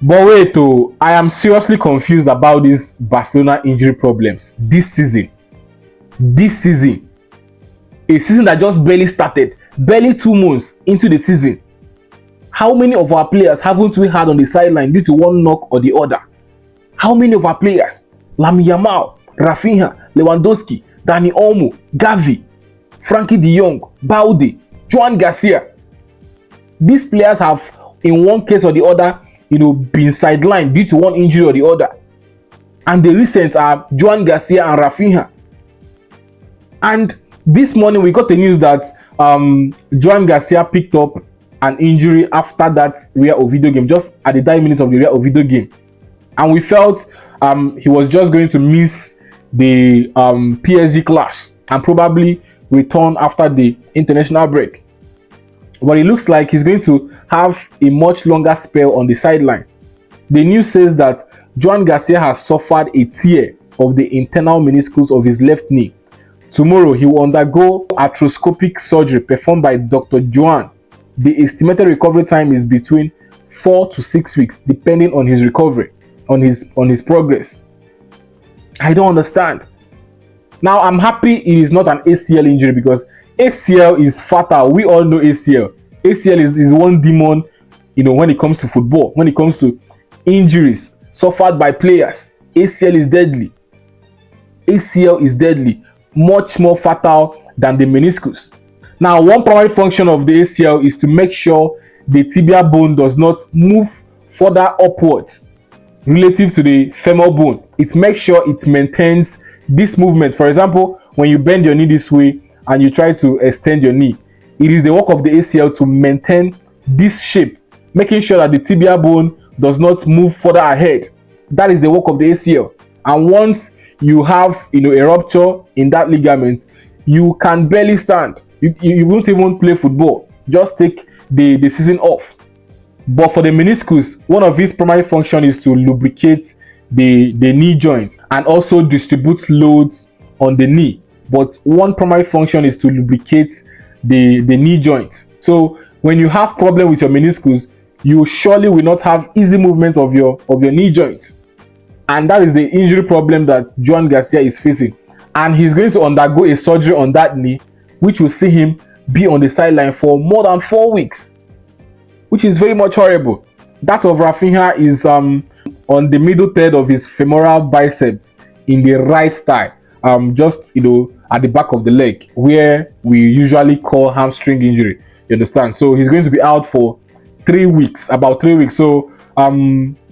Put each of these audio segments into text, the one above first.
But wait, oh, I am seriously confused about these Barcelona injury problems this season. This season, a season that just barely started, barely 2 months into the season. How many of our players haven't we had on the sideline due to one knock or the other? How many of our players? Lamine Yamal, RAPHINHA, Lewandowski, Dani Olmo, Gavi, Frankie de Jong, Balde, JOAN GARCIA. These players have, in one case or the other, been sidelined due to one injury or the other. And the recent are JOAN GARCIA and RAPHINHA. And this morning we got the news that JOAN GARCIA picked up an injury after that Real Oviedo game, just at the 9 minutes of the Real Oviedo game. And we felt he was just going to miss the PSG clash and probably return after the international break. But it looks like he's going to have a much longer spell on the sideline. The news says that JOAN GARCIA has suffered a tear of the internal meniscus of his left knee. Tomorrow, he will undergo arthroscopic surgery performed by Dr. JOAN. The estimated recovery time is between 4 to 6 weeks, depending on his recovery, on his progress. I don't understand. Now, I'm happy it is not an ACL injury, because ACL is fatal. We all know ACL. ACL is one demon, when it comes to football. When it comes to injuries suffered by players, ACL is deadly. ACL is deadly, much more fatal than the meniscus. Now, one primary function of the ACL is to make sure the tibia bone does not move further upwards relative to the femoral bone. It makes sure it maintains this movement. For example, when you bend your knee this way and you try to extend your knee, it is the work of the ACL to maintain this shape, making sure that the tibia bone does not move further ahead. That is the work of the ACL. And once you have a rupture in that ligament, you can barely stand. You won't even play football. Just take the season off. But for the meniscus, one of its primary functions is to lubricate the knee joints and also distribute loads on the knee. But one primary function is to lubricate the knee joints. So when you have problem with your meniscus, you surely will not have easy movement of your knee joints. And that is the injury problem that JOAN GARCIA is facing. And he's going to undergo a surgery on that knee, which will see him be on the sideline for more than 4 weeks, which is very much horrible. That of RAPHINHA is on the middle third of his femoral biceps in the right thigh, just at the back of the leg, where we usually call hamstring injury. You understand? So he's going to be out for 3 weeks, about 3 weeks. So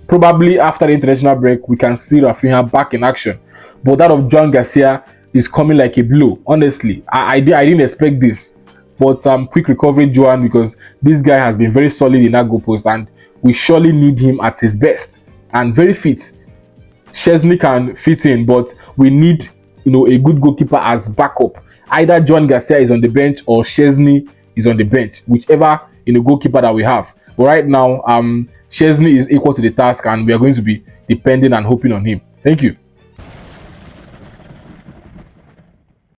probably after the international break, we can see RAPHINHA back in action. But that of JOAN GARCIA is coming like a blow. Honestly, I didn't expect this. But quick recovery, JOAN, because this guy has been very solid in that goalpost, and we surely need him at his best and very fit. Szczesny can fit in, but we need a good goalkeeper as backup. Either JOAN GARCIA is on the bench or Szczesny is on the bench, whichever goalkeeper that we have. But right now, Szczesny is equal to the task, and we are going to be depending and hoping on him. Thank you.